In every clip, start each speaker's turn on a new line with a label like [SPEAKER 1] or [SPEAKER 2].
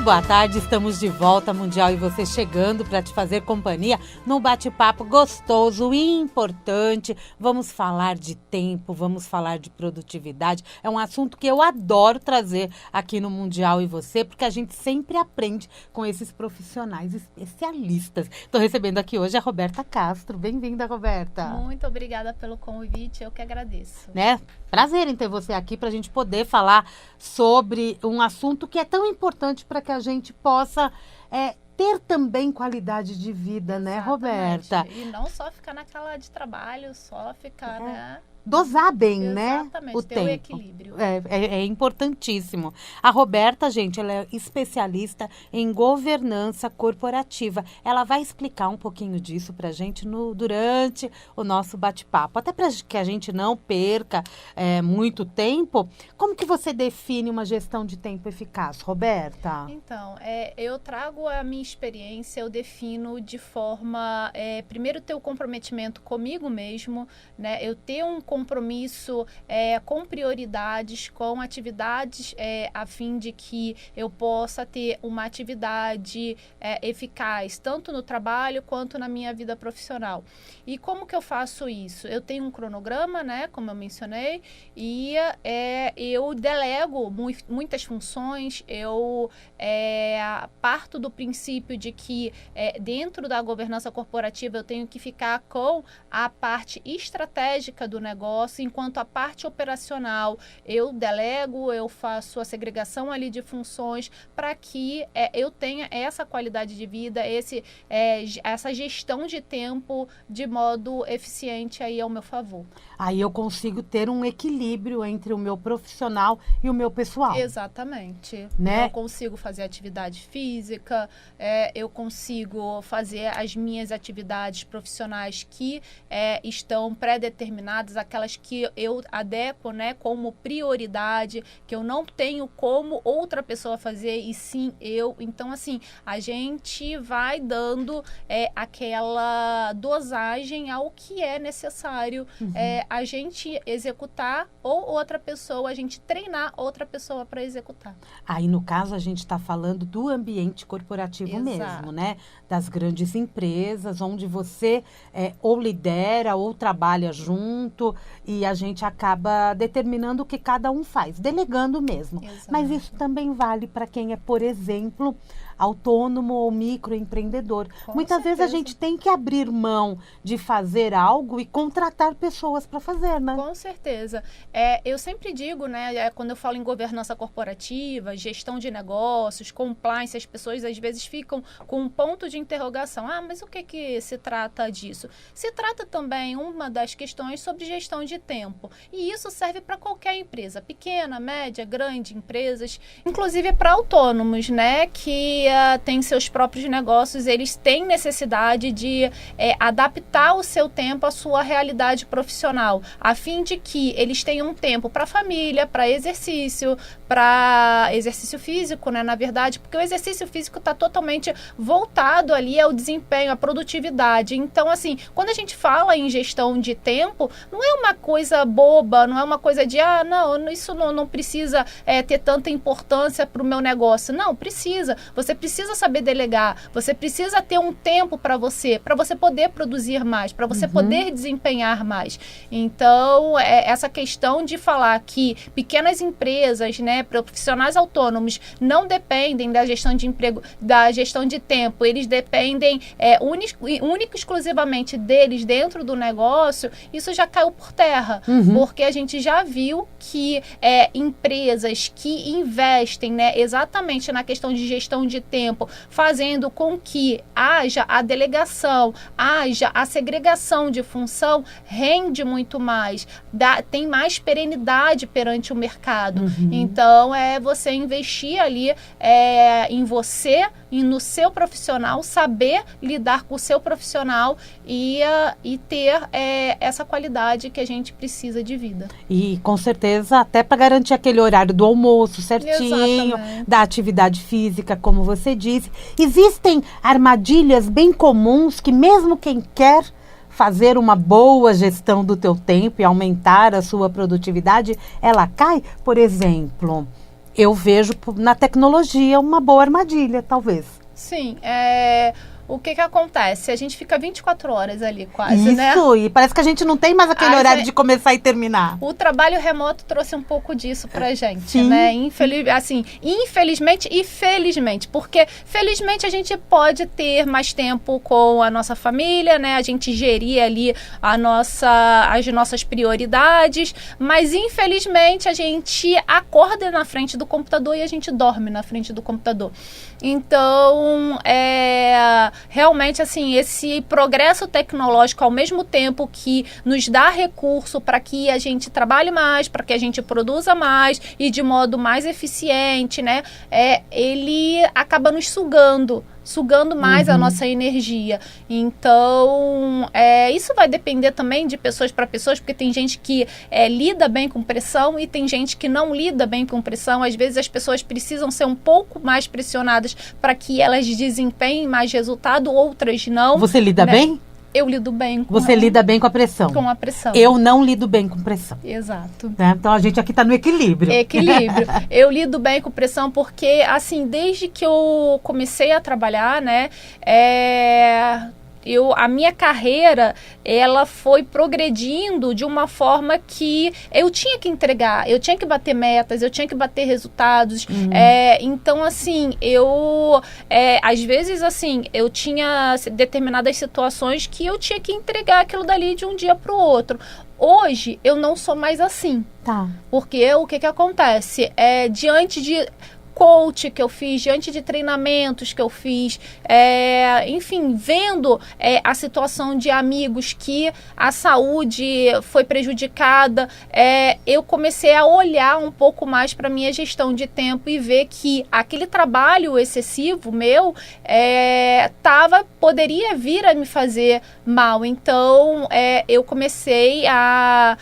[SPEAKER 1] Boa tarde, estamos de volta, Mundial e você chegando para te fazer companhia num bate-papo gostoso e importante. Vamos falar de tempo, vamos falar de produtividade. É um assunto que eu adoro trazer aqui no Mundial e você, porque a gente sempre aprende com esses profissionais especialistas. Estou recebendo aqui hoje a Roberta Castro. Bem-vinda, Roberta.
[SPEAKER 2] Muito obrigada pelo convite, eu que agradeço.
[SPEAKER 1] Prazer em ter você aqui para a gente poder falar sobre um assunto que é tão importante para que a gente possa ter também qualidade de vida, né, Roberta?
[SPEAKER 2] E não só ficar naquela de trabalho, só ficar, né?
[SPEAKER 1] Dosar bem,
[SPEAKER 2] Exatamente,
[SPEAKER 1] né? O
[SPEAKER 2] ter
[SPEAKER 1] tempo.
[SPEAKER 2] o equilíbrio.
[SPEAKER 1] É importantíssimo. A Roberta, gente, ela é especialista em governança corporativa. Ela vai explicar um pouquinho disso pra gente durante o nosso bate-papo. Até para que a gente não perca muito tempo. Como que você define uma gestão de tempo eficaz, Roberta?
[SPEAKER 2] Então, eu trago a minha experiência, eu defino de forma, primeiro ter o comprometimento comigo mesmo, né? Eu ter um compromisso com prioridades, com atividades a fim de que eu possa ter uma atividade eficaz, tanto no trabalho quanto na minha vida profissional. E como que eu faço isso? Eu tenho um cronograma, né, como eu mencionei, e eu delego muitas funções, eu parto do princípio de que dentro da governança corporativa eu tenho que ficar com a parte estratégica do negócio, enquanto a parte operacional eu delego, eu faço a segregação ali de funções para que eu tenha essa qualidade de vida, essa gestão de tempo de modo eficiente aí ao meu favor.
[SPEAKER 1] Aí eu consigo ter um equilíbrio entre o meu profissional e o meu pessoal.
[SPEAKER 2] Exatamente.
[SPEAKER 1] Né?
[SPEAKER 2] Eu consigo fazer atividade física, eu consigo fazer as minhas atividades profissionais que estão pré-determinadas, aquelas que eu adequo, né, como prioridade, que eu não tenho como outra pessoa fazer e sim eu. Então, assim, a gente vai dando aquela dosagem ao que é necessário a gente executar ou outra pessoa, a gente treinar outra pessoa para executar.
[SPEAKER 1] Aí, no caso, a gente está falando do ambiente corporativo mesmo, né? Das grandes empresas, onde você ou lidera ou trabalha junto e a gente acaba determinando o que cada um faz, delegando mesmo.
[SPEAKER 2] Exato.
[SPEAKER 1] Mas isso também vale para quem é, por exemplo, autônomo ou microempreendedor. Muitas vezes a gente tem que abrir mão de fazer algo e contratar pessoas para fazer, né?
[SPEAKER 2] Com certeza. Eu sempre digo, né, quando eu falo em governança corporativa, gestão de negócios, compliance, as pessoas às vezes ficam com um ponto de interrogação. Ah, mas o que se trata disso? Se trata também uma das questões sobre gestão de tempo. E isso serve para qualquer empresa, pequena, média, grande, empresas, inclusive para autônomos, né, que têm seus próprios negócios, eles têm necessidade de adaptar o seu tempo à sua realidade profissional, a fim de que eles tenham tempo para família, para exercício físico, né, na verdade, porque o exercício físico está totalmente voltado ali ao desempenho, à produtividade. Então, assim, quando a gente fala em gestão de tempo, não é uma coisa boba, não é uma coisa de, não, isso não precisa ter tanta importância para o meu negócio. Não, precisa. Você precisa saber delegar, você precisa ter um tempo para você poder produzir mais, para você poder desempenhar mais. Então, essa questão de falar que pequenas empresas, né, profissionais autônomos não dependem da gestão de emprego, da gestão de tempo, eles dependem única e exclusivamente deles dentro do negócio, isso já caiu por terra, porque a gente já viu que empresas que investem, né, exatamente na questão de gestão de tempo, fazendo com que haja a delegação, haja a segregação de função, rende muito mais, tem mais perenidade perante o mercado. Então, você investir ali em você e no seu profissional, saber lidar com o seu profissional e ter essa qualidade que a gente precisa de vida.
[SPEAKER 1] E com certeza até para garantir aquele horário do almoço certinho, da atividade física, como você disse. Existem armadilhas bem comuns que mesmo quem quer fazer uma boa gestão do teu tempo e aumentar a sua produtividade, ela cai. Por exemplo, eu vejo na tecnologia uma boa armadilha, talvez.
[SPEAKER 2] Sim, o que acontece? A gente fica 24 horas ali quase, né?
[SPEAKER 1] Isso, e parece que a gente não tem mais aquele horário de começar e terminar.
[SPEAKER 2] O trabalho remoto trouxe um pouco disso pra gente,
[SPEAKER 1] Sim.
[SPEAKER 2] né? Infelizmente e felizmente, porque felizmente a gente pode ter mais tempo com a nossa família, né? A gente gerir ali as nossas prioridades, mas infelizmente a gente acorda na frente do computador e a gente dorme na frente do computador. Então, realmente, assim, esse progresso tecnológico, ao mesmo tempo que nos dá recurso para que a gente trabalhe mais, para que a gente produza mais e de modo mais eficiente, né? Ele acaba nos sugando mais a nossa energia. Então, isso vai depender também de pessoas para pessoas, porque tem gente que lida bem com pressão e tem gente que não lida bem com pressão. Às vezes as pessoas precisam ser um pouco mais pressionadas para que elas desempenhem mais resultado, outras não.
[SPEAKER 1] Você lida bem?
[SPEAKER 2] Eu lido bem com
[SPEAKER 1] Você lida bem com a pressão?
[SPEAKER 2] Com a pressão.
[SPEAKER 1] Eu não lido bem com pressão.
[SPEAKER 2] Exato.
[SPEAKER 1] Né? Então, a gente aqui está no equilíbrio.
[SPEAKER 2] Equilíbrio. Eu lido bem com pressão porque, assim, desde que eu comecei a trabalhar, né, a minha carreira, ela foi progredindo de uma forma que eu tinha que entregar, eu tinha que bater metas, eu tinha que bater resultados. Então, assim, às vezes, assim, eu tinha determinadas situações que eu tinha que entregar aquilo dali de um dia para o outro. Hoje, eu não sou mais assim.
[SPEAKER 1] Tá.
[SPEAKER 2] Porque o que acontece? Diante de coach que eu fiz, diante de treinamentos que eu fiz, enfim, vendo a situação de amigos que a saúde foi prejudicada, eu comecei a olhar um pouco mais para a minha gestão de tempo e ver que aquele trabalho excessivo meu poderia vir a me fazer mal. Então, eu comecei a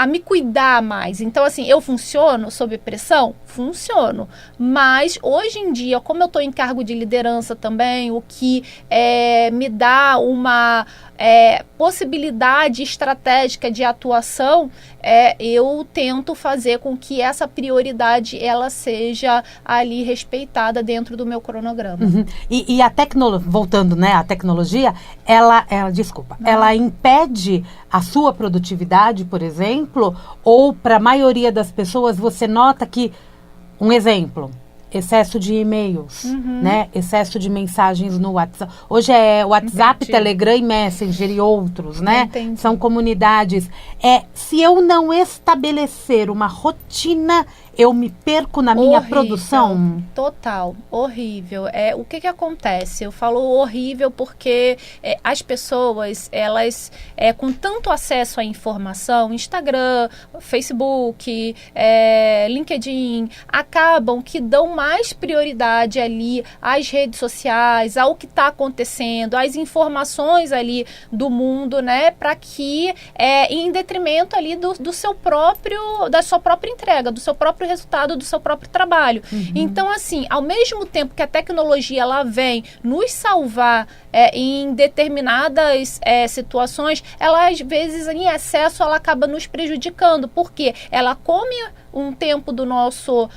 [SPEAKER 2] me cuidar mais. Então, assim, eu funciono sob pressão? Funciono. Mas, hoje em dia, como eu estou em cargo de liderança também, o que me dá uma possibilidade estratégica de atuação, eu tento fazer com que essa prioridade, ela seja ali respeitada dentro do meu cronograma.
[SPEAKER 1] Uhum. E a tecnologia, voltando, né, à tecnologia, ela impede a sua produtividade, por exemplo, ou para a maioria das pessoas você nota que, um exemplo, excesso de e-mails, né? Excesso de mensagens no WhatsApp. Hoje é WhatsApp,
[SPEAKER 2] Entendi.
[SPEAKER 1] Telegram e Messenger e outros, né?
[SPEAKER 2] Entendi.
[SPEAKER 1] São comunidades. Se eu não estabelecer uma rotina, eu me perco na minha produção.
[SPEAKER 2] Total, horrível. O que acontece? Eu falo horrível porque as pessoas, elas, com tanto acesso à informação, Instagram, Facebook, LinkedIn, acabam que dão mais prioridade ali às redes sociais, ao que está acontecendo, às informações ali do mundo, né? Para que, em detrimento ali da sua própria entrega, do seu próprio resultado, do seu próprio trabalho. Então, assim, ao mesmo tempo que a tecnologia ela vem nos salvar em determinadas situações, ela às vezes em excesso ela acaba nos prejudicando, porque ela come um tempo do nosso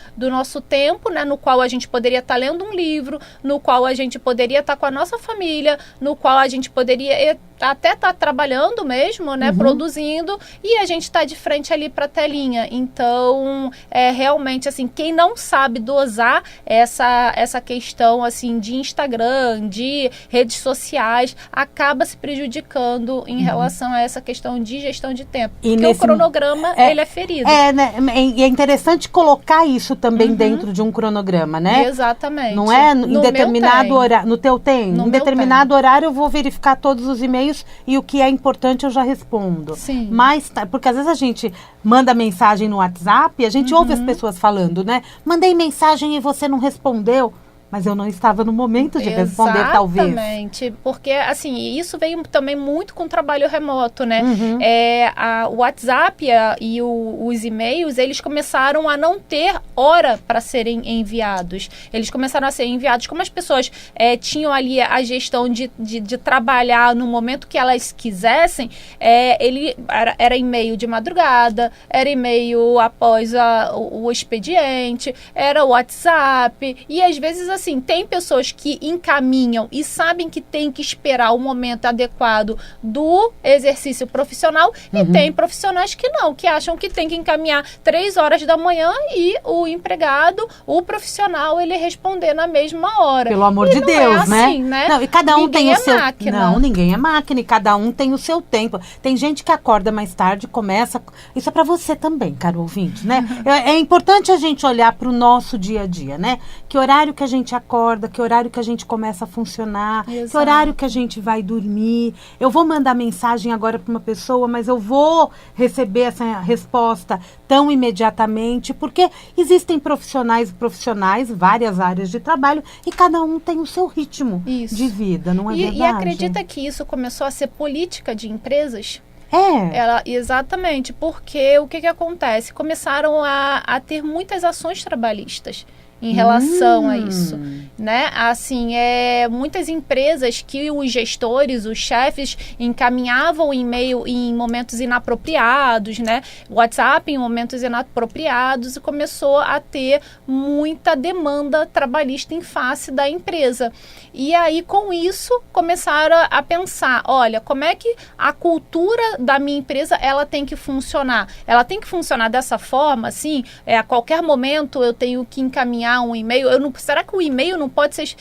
[SPEAKER 2] tempo, né, no qual a gente poderia estar lendo um livro, no qual a gente poderia estar com a nossa família, no qual a gente poderia até estar trabalhando mesmo, né, produzindo, e a gente está de frente ali para a telinha. Então, realmente, assim, quem não sabe dosar essa questão, assim, de Instagram, de redes sociais, acaba se prejudicando em relação a essa questão de gestão de tempo. Porque o cronograma, ele é ferido.
[SPEAKER 1] Né? E é interessante colocar isso também dentro de um cronograma, né?
[SPEAKER 2] Exatamente.
[SPEAKER 1] Não é em determinado horário. No teu tem? Em determinado horário eu vou verificar todos os e-mails e o que é importante eu já respondo.
[SPEAKER 2] Sim.
[SPEAKER 1] Mas, porque às vezes a gente manda mensagem no WhatsApp e a gente ouve as pessoas falando, né? Mandei mensagem e você não respondeu. mas eu não estava no momento de responder, talvez.
[SPEAKER 2] Exatamente, porque assim, isso veio também muito com o trabalho remoto, né? O WhatsApp e os e-mails, eles começaram a não ter hora para serem enviados. Eles começaram a ser enviados como as pessoas tinham ali a gestão de trabalhar no momento que elas quisessem, ele era e-mail de madrugada, era e-mail após o expediente, era o WhatsApp, e às vezes assim, tem pessoas que encaminham e sabem que tem que esperar o momento adequado do exercício profissional, e tem profissionais que não, que acham que tem que encaminhar 3 horas da manhã e o empregado, o profissional, ele responder na mesma hora.
[SPEAKER 1] Pelo amor de Deus,
[SPEAKER 2] assim, né?
[SPEAKER 1] Não, e cada um tem o seu...
[SPEAKER 2] máquina.
[SPEAKER 1] Não, ninguém é máquina, e cada um tem o seu tempo. Tem gente que acorda mais tarde, começa... Isso é para você também, caro ouvinte, né? É importante a gente olhar para o nosso dia a dia, né? Que horário que a gente acorda, que horário que a gente começa a funcionar,
[SPEAKER 2] Exato.
[SPEAKER 1] que horário que a gente vai dormir. Eu vou mandar mensagem agora para uma pessoa, mas eu vou receber essa resposta tão imediatamente, porque existem profissionais e profissionais, várias áreas de trabalho, e cada um tem o seu ritmo de vida, não é verdade?
[SPEAKER 2] E acredita que isso começou a ser política de empresas? Exatamente, porque o que acontece? Começaram a ter muitas ações trabalhistas em relação a isso, né? Assim, muitas empresas que os gestores, os chefes encaminhavam e-mail em momentos inapropriados, né? WhatsApp em momentos inapropriados, e começou a ter muita demanda trabalhista em face da empresa. E aí, com isso, começaram a pensar, olha, como é que a cultura da minha empresa, ela tem que funcionar? Ela tem que funcionar dessa forma, assim, a qualquer momento eu tenho que encaminhar um e-mail. Será que o e-mail não pode ser,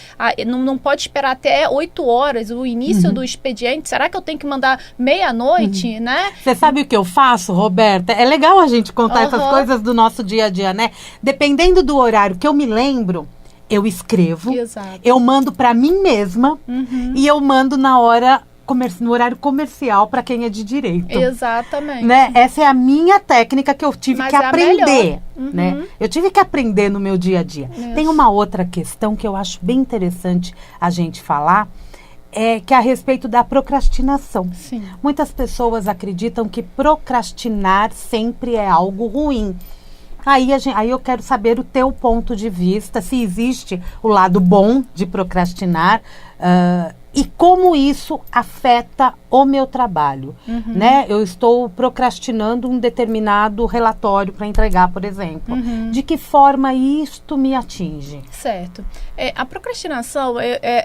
[SPEAKER 2] não pode esperar até 8 horas, o início do expediente? Será que eu tenho que mandar meia-noite, né?
[SPEAKER 1] Você sabe o que eu faço, Roberta? É legal a gente contar essas coisas do nosso dia a dia, né? Dependendo do horário que eu me lembro, eu escrevo, eu mando para mim mesma e eu mando na hora... no horário comercial para quem é de direito.
[SPEAKER 2] Exatamente.
[SPEAKER 1] Né? Essa é a minha técnica que eu tive que aprender. Né? Eu tive que aprender no meu dia a dia.
[SPEAKER 2] Isso.
[SPEAKER 1] Tem uma outra questão que eu acho bem interessante a gente falar, que é a respeito da procrastinação.
[SPEAKER 2] Sim.
[SPEAKER 1] Muitas pessoas acreditam que procrastinar sempre é algo ruim. Aí eu quero saber o teu ponto de vista, se existe o lado bom de procrastinar, e como isso afeta o meu trabalho, né? Eu estou procrastinando um determinado relatório para entregar, por exemplo. De que forma isto me atinge?
[SPEAKER 2] Certo. A procrastinação,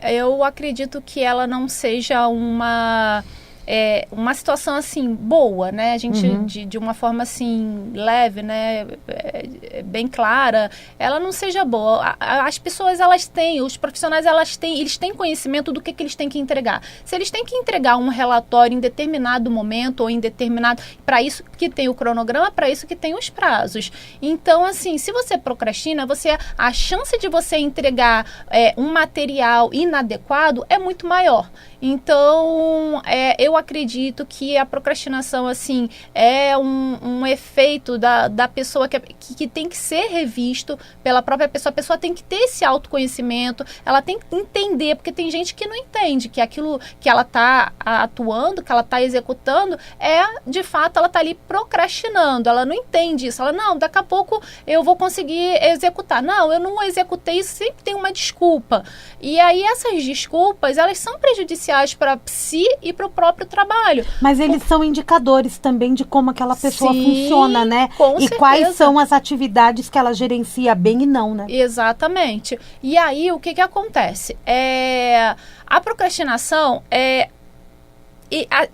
[SPEAKER 2] eu acredito que ela não seja uma situação assim boa, né? A gente de uma forma assim leve, né? Bem clara, ela não seja boa. As pessoas, elas têm, os profissionais, eles têm conhecimento do que eles têm que entregar. Se eles têm que entregar um relatório em determinado momento ou em determinado, para isso que tem o cronograma, para isso que tem os prazos. Então, assim, se você procrastina, a chance de você entregar um material inadequado é muito maior. Então, eu acredito que a procrastinação, assim, é um efeito da pessoa que tem que ser revisto pela própria pessoa. A pessoa tem que ter esse autoconhecimento, ela tem que entender, porque tem gente que não entende que aquilo que ela está atuando, que ela está executando, de fato, ela está ali procrastinando. Ela não entende isso. Ela, não, daqui a pouco eu vou conseguir executar. Não, eu não executei, isso sempre tem uma desculpa. E aí, essas desculpas, elas são prejudiciais para si e para o próprio trabalho.
[SPEAKER 1] Mas eles são indicadores também de como aquela pessoa funciona, né?
[SPEAKER 2] Com
[SPEAKER 1] e
[SPEAKER 2] certeza.
[SPEAKER 1] Quais são as atividades que ela gerencia bem e não, né?
[SPEAKER 2] Exatamente. E aí, o que acontece? A procrastinação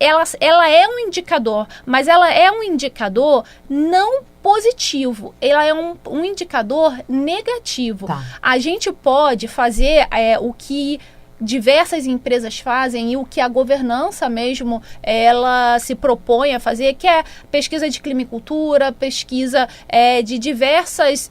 [SPEAKER 2] ela é um indicador, mas ela é um indicador não positivo, ela é um indicador negativo.
[SPEAKER 1] Tá.
[SPEAKER 2] A gente pode fazer o que diversas empresas fazem e o que a governança mesmo ela se propõe a fazer, que é pesquisa de clima e cultura, pesquisa de diversos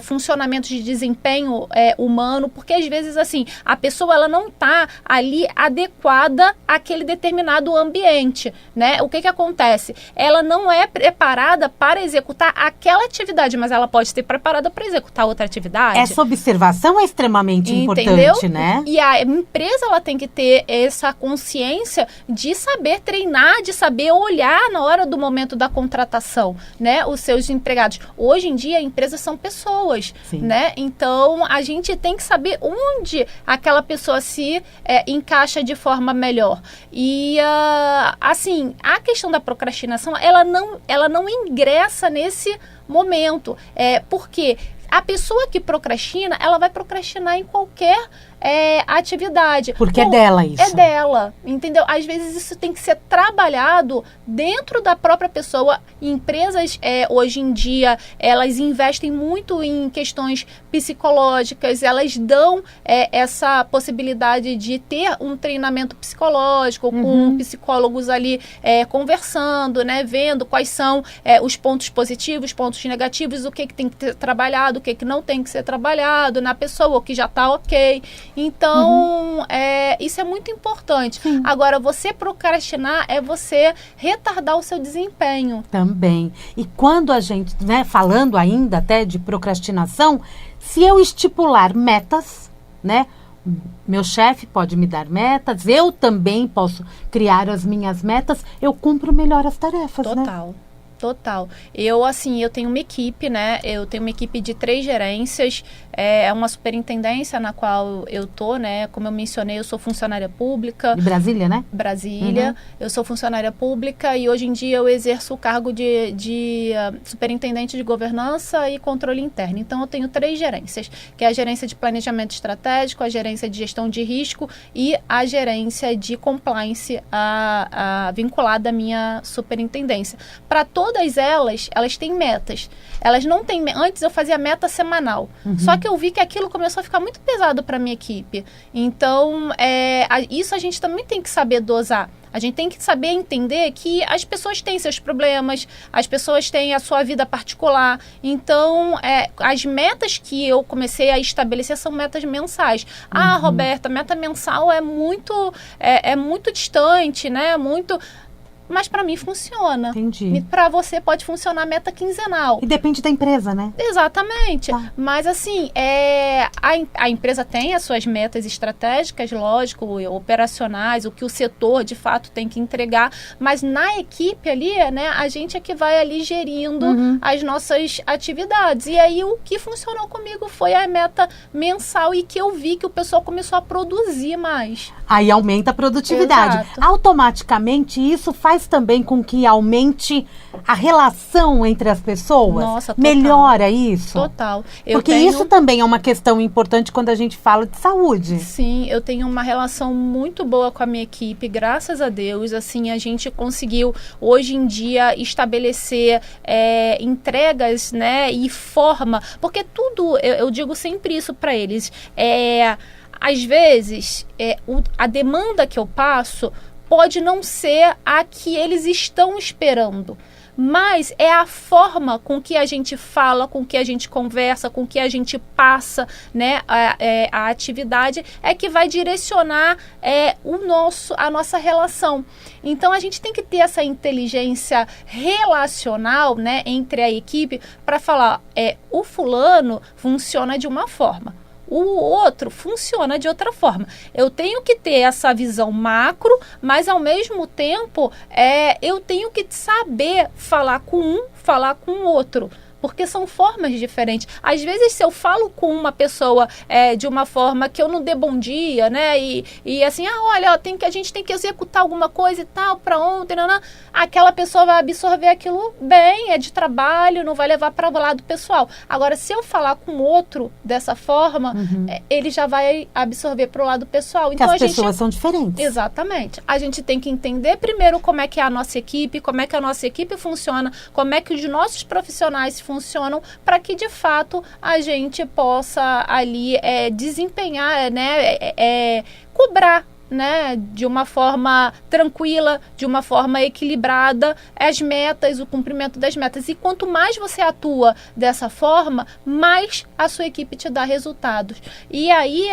[SPEAKER 2] funcionamentos de desempenho humano, porque às vezes assim, a pessoa ela não está ali adequada àquele determinado ambiente, né? O que acontece? Ela não é preparada para executar aquela atividade, mas ela pode ser preparada para executar outra atividade.
[SPEAKER 1] Essa observação é extremamente importante, né?
[SPEAKER 2] E a empresa ela tem que ter essa consciência de saber treinar, de saber olhar na hora do momento da contratação, né? Os seus empregados. Hoje em dia, empresas são pessoas,
[SPEAKER 1] Sim.
[SPEAKER 2] né? Então, a gente tem que saber onde aquela pessoa se encaixa de forma melhor. E, assim, a questão da procrastinação, ela não ingressa nesse momento. Porque a pessoa que procrastina, ela vai procrastinar em qualquer atividade.
[SPEAKER 1] Porque é dela isso.
[SPEAKER 2] É dela, entendeu? Às vezes isso tem que ser trabalhado dentro da própria pessoa. Empresas, hoje em dia, elas investem muito em questões psicológicas, elas dão essa possibilidade de ter um treinamento psicológico, com psicólogos ali conversando, né? Vendo quais são os pontos positivos, pontos negativos, o que tem que ser trabalhado, o que não tem que ser trabalhado na pessoa, o que já está ok. Então, isso é muito importante.
[SPEAKER 1] Sim.
[SPEAKER 2] Agora, você procrastinar é você retardar o seu desempenho.
[SPEAKER 1] Também. E quando a gente, né, falando ainda até de procrastinação, se eu estipular metas, né, meu chefe pode me dar metas, eu também posso criar as minhas metas, eu cumpro melhor as tarefas,
[SPEAKER 2] Total.
[SPEAKER 1] né?
[SPEAKER 2] Total. Eu tenho uma equipe, né? Eu tenho uma equipe de 3 gerências, é uma superintendência na qual eu tô, né? Como eu mencionei, eu sou funcionária pública.
[SPEAKER 1] De Brasília, né?
[SPEAKER 2] Brasília. Eu sou funcionária pública e hoje em dia eu exerço o cargo de superintendente de governança e controle interno. Então, eu tenho 3 gerências, que é a gerência de planejamento estratégico, a gerência de gestão de risco e a gerência de compliance vinculada à minha superintendência. Para todas elas têm metas. Elas não têm... Antes eu fazia meta semanal. Só que eu vi que aquilo começou a ficar muito pesado para a minha equipe. Então, isso a gente também tem que saber dosar. A gente tem que saber entender que as pessoas têm seus problemas, as pessoas têm a sua vida particular. Então, as metas que eu comecei a estabelecer são metas mensais. Ah, Roberta, meta mensal é muito distante, né? Mas para mim funciona.
[SPEAKER 1] Entendi.
[SPEAKER 2] Para você pode funcionar meta quinzenal.
[SPEAKER 1] E depende da empresa, né?
[SPEAKER 2] Exatamente.
[SPEAKER 1] Tá.
[SPEAKER 2] Mas assim, a empresa tem as suas metas estratégicas, lógico, operacionais, o que o setor de fato tem que entregar, mas na equipe ali, né, a gente é que vai ali gerindo as nossas atividades. E aí o que funcionou comigo foi a meta mensal e que eu vi que o pessoal começou a produzir mais.
[SPEAKER 1] Aí aumenta a produtividade.
[SPEAKER 2] Exato.
[SPEAKER 1] Automaticamente, isso faz também com que aumente a relação entre as pessoas?
[SPEAKER 2] Nossa, total.
[SPEAKER 1] Melhora isso?
[SPEAKER 2] Total.
[SPEAKER 1] Porque isso também é uma questão importante quando a gente fala de saúde.
[SPEAKER 2] Sim, eu tenho uma relação muito boa com a minha equipe, graças a Deus. Assim, a gente conseguiu, hoje em dia, estabelecer entregas, né, e forma. Porque tudo, eu digo sempre isso para eles, às vezes, a demanda que eu passo pode não ser a que eles estão esperando, mas é a forma com que a gente fala, com que a gente conversa, com que a gente passa, né, a atividade que vai direcionar a nossa relação. Então, a gente tem que ter essa inteligência relacional, né, entre a equipe para falar, o fulano funciona de uma forma, o outro funciona de outra forma. Eu tenho que ter essa visão macro, mas ao mesmo tempo eu tenho que saber falar com um, falar com o outro. Porque são formas diferentes. Às vezes, se eu falo com uma pessoa de uma forma que eu não dê bom dia, né? E assim, olha, a gente tem que executar alguma coisa e tal para ontem, aquela pessoa vai absorver aquilo bem, é de trabalho, não vai levar para o lado pessoal. Agora, se eu falar com outro dessa forma, ele já vai absorver para o lado pessoal.
[SPEAKER 1] Porque
[SPEAKER 2] então,
[SPEAKER 1] as pessoas são diferentes.
[SPEAKER 2] Exatamente. A gente tem que entender primeiro como é que é a nossa equipe, como é que a nossa equipe funciona, como é que os nossos profissionais funcionam, funcionam para que, de fato, a gente possa ali desempenhar, né, cobrar, né, de uma forma tranquila, de uma forma equilibrada, as metas, o cumprimento das metas. E quanto mais você atua dessa forma, mais a sua equipe te dá resultados. E aí,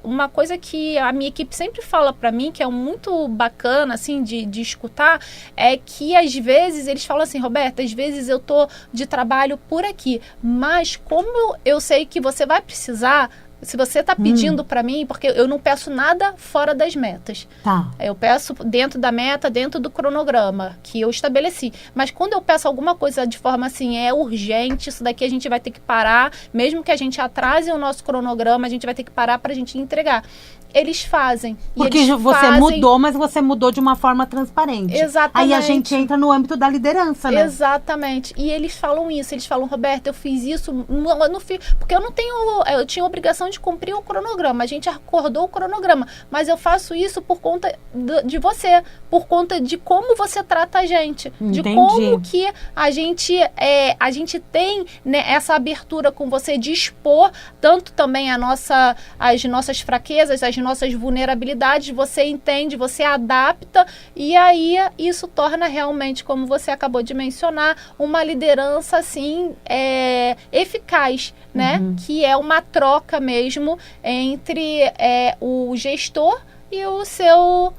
[SPEAKER 2] uma coisa que a minha equipe sempre fala para mim, que é muito bacana, assim, de escutar, é que às vezes eles falam assim: Roberta, às vezes eu tô de trabalho por aqui, mas como eu sei que você vai precisar, se você está pedindo para mim, porque eu não peço nada fora das metas.
[SPEAKER 1] Tá.
[SPEAKER 2] Eu peço dentro da meta, dentro do cronograma que eu estabeleci. Mas quando eu peço alguma coisa de forma assim, é urgente, isso daqui a gente vai ter que parar, mesmo que a gente atrase o nosso cronograma, a gente vai ter que parar para a gente entregar. Eles fazem.
[SPEAKER 1] Porque você mudou, mas você mudou de uma forma transparente.
[SPEAKER 2] Exatamente.
[SPEAKER 1] Aí a gente entra no âmbito da liderança, né?
[SPEAKER 2] Exatamente. E eles falam isso. Eles falam: Roberta, eu fiz isso, porque eu tinha a obrigação de cumprir o cronograma. A gente acordou o cronograma. Mas eu faço isso por conta de você. Por conta de como você trata a gente.
[SPEAKER 1] Entendi.
[SPEAKER 2] De como que a gente tem, né, essa abertura com você de expor tanto também as nossas fraquezas, as nossas vulnerabilidades, você entende, você adapta, e aí isso torna realmente, como você acabou de mencionar, uma liderança assim, eficaz, né? Que é uma troca mesmo entre o gestor e o seu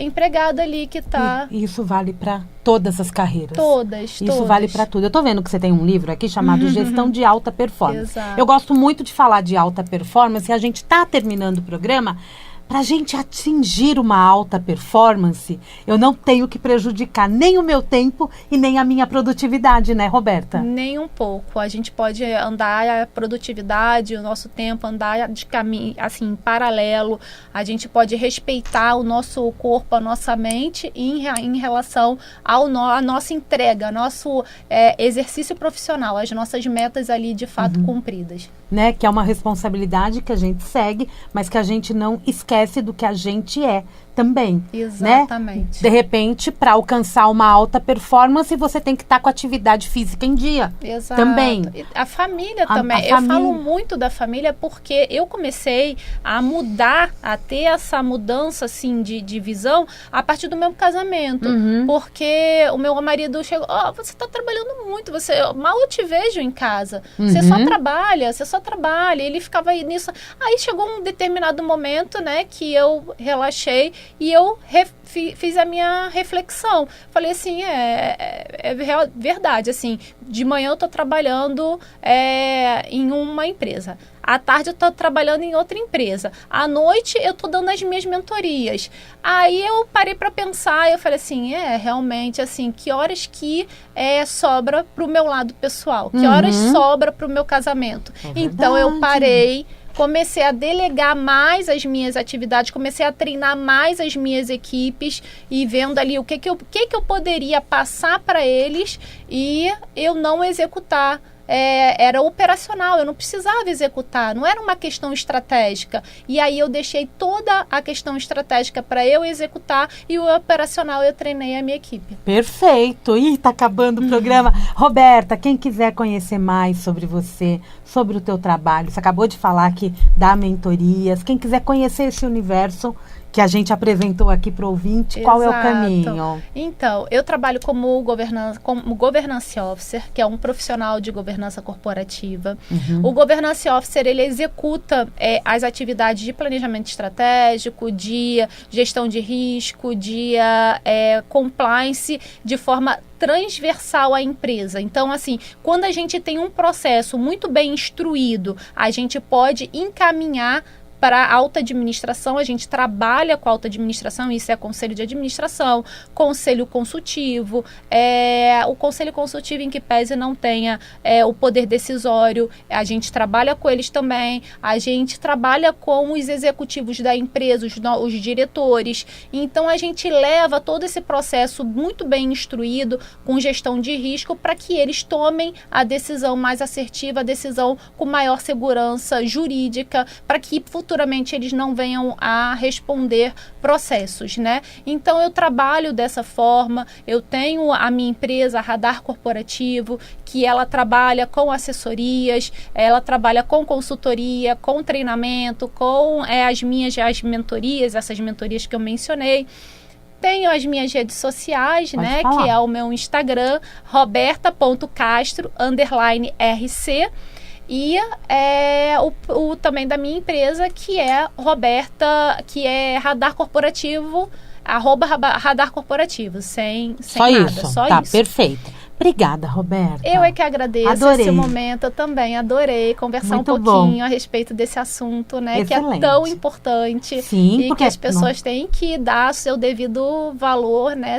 [SPEAKER 2] empregado ali que está...
[SPEAKER 1] Isso vale para todas as carreiras.
[SPEAKER 2] Todas.
[SPEAKER 1] Isso vale para tudo. Eu tô vendo que você tem um livro aqui chamado Gestão de Alta Performance.
[SPEAKER 2] Exato.
[SPEAKER 1] Eu gosto muito de falar de alta performance, e a gente tá terminando o programa. Para a gente atingir uma alta performance, eu não tenho que prejudicar nem o meu tempo e nem a minha produtividade, né, Roberta?
[SPEAKER 2] Nem um pouco. A gente pode andar a produtividade, o nosso tempo, andar de caminho, assim, em paralelo. A gente pode respeitar o nosso corpo, a nossa mente em relação à nossa entrega, ao nosso exercício profissional, as nossas metas ali de fato cumpridas.
[SPEAKER 1] Né, que é uma responsabilidade que a gente segue, mas que a gente não esquece do que a gente é também.
[SPEAKER 2] Exatamente.
[SPEAKER 1] Né? De repente, para alcançar uma alta performance, você tem que estar com a atividade física em dia.
[SPEAKER 2] Exato.
[SPEAKER 1] Também.
[SPEAKER 2] A família também. Eu falo muito da família porque eu comecei a mudar, a ter essa mudança assim, de visão a partir do meu casamento. Porque o meu marido chegou: você está trabalhando muito, mal eu te vejo em casa. Você só trabalha. Ele ficava aí nisso. Aí chegou um determinado momento, né, que eu relaxei e eu fiz a minha reflexão. Falei assim, verdade, assim, de manhã eu estou trabalhando em uma empresa. À tarde eu estou trabalhando em outra empresa. À noite eu estou dando as minhas mentorias. Aí eu parei para pensar, eu falei assim, realmente, assim, que horas que sobra para o meu lado pessoal? Que horas sobra para o meu casamento? Então eu parei, comecei a delegar mais as minhas atividades, comecei a treinar mais as minhas equipes e vendo ali o que eu poderia passar para eles e eu não executar. Era operacional, eu não precisava executar, não era uma questão estratégica. E aí eu deixei toda a questão estratégica para eu executar e o operacional eu treinei a minha equipe.
[SPEAKER 1] Perfeito! Ih, tá acabando o programa. Roberta, quem quiser conhecer mais sobre você, sobre o teu trabalho, você acabou de falar que dá mentorias, quem quiser conhecer esse universo que a gente apresentou aqui para o ouvinte, qual é o caminho?
[SPEAKER 2] Então, eu trabalho como Governance Officer, que é um profissional de governança corporativa. O Governance Officer, ele executa as atividades de planejamento estratégico, de gestão de risco, de compliance, de forma transversal à empresa. Então, assim, quando a gente tem um processo muito bem instruído, a gente pode encaminhar para a alta administração. A gente trabalha com a alta administração, isso é conselho de administração, conselho consultivo, o conselho consultivo em que pese não tenha o poder decisório, a gente trabalha com eles também, a gente trabalha com os executivos da empresa, os diretores. Então a gente leva todo esse processo muito bem instruído, com gestão de risco, para que eles tomem a decisão mais assertiva, a decisão com maior segurança jurídica, para que futuramente eles não venham a responder processos, né? Então eu trabalho dessa forma, eu tenho a minha empresa, a Radar Corporativo, que ela trabalha com assessorias, ela trabalha com consultoria, com treinamento, com as mentorias, essas mentorias que eu mencionei. Tenho as minhas redes sociais,
[SPEAKER 1] Pode
[SPEAKER 2] né?
[SPEAKER 1] falar.
[SPEAKER 2] Que é o meu Instagram, roberta.castro_rc. E também da minha empresa, que é Roberta, que é Radar Corporativo, @Radar Corporativo, sem
[SPEAKER 1] Só
[SPEAKER 2] nada,
[SPEAKER 1] isso?
[SPEAKER 2] só
[SPEAKER 1] Tá,
[SPEAKER 2] isso.
[SPEAKER 1] perfeito. Obrigada, Roberta.
[SPEAKER 2] Eu é que agradeço
[SPEAKER 1] Adorei.
[SPEAKER 2] esse momento, eu também adorei conversar
[SPEAKER 1] Muito
[SPEAKER 2] um pouquinho a respeito desse assunto, né? Que é
[SPEAKER 1] Excelente.
[SPEAKER 2] tão importante.
[SPEAKER 1] Sim,
[SPEAKER 2] e
[SPEAKER 1] porque
[SPEAKER 2] que as pessoas têm que dar seu devido valor, né?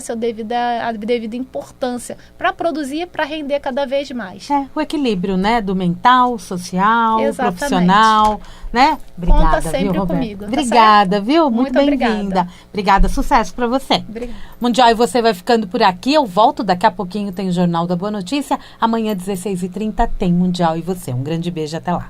[SPEAKER 2] A devida importância para produzir e para render cada vez mais.
[SPEAKER 1] o equilíbrio, né? Do mental, social,
[SPEAKER 2] Exatamente.
[SPEAKER 1] profissional, né? Obrigada,
[SPEAKER 2] Conta sempre
[SPEAKER 1] viu, Roberta?
[SPEAKER 2] comigo, tá
[SPEAKER 1] Obrigada, viu? Muito
[SPEAKER 2] Muito
[SPEAKER 1] bem-vinda.
[SPEAKER 2] obrigada.
[SPEAKER 1] Obrigada, sucesso pra você.
[SPEAKER 2] Obrigada.
[SPEAKER 1] Mundial, e você vai ficando por aqui. Eu volto daqui a pouquinho, tem o Jornal da Boa Notícia. Amanhã, 16h30, tem Mundial e você. Um grande beijo, até lá.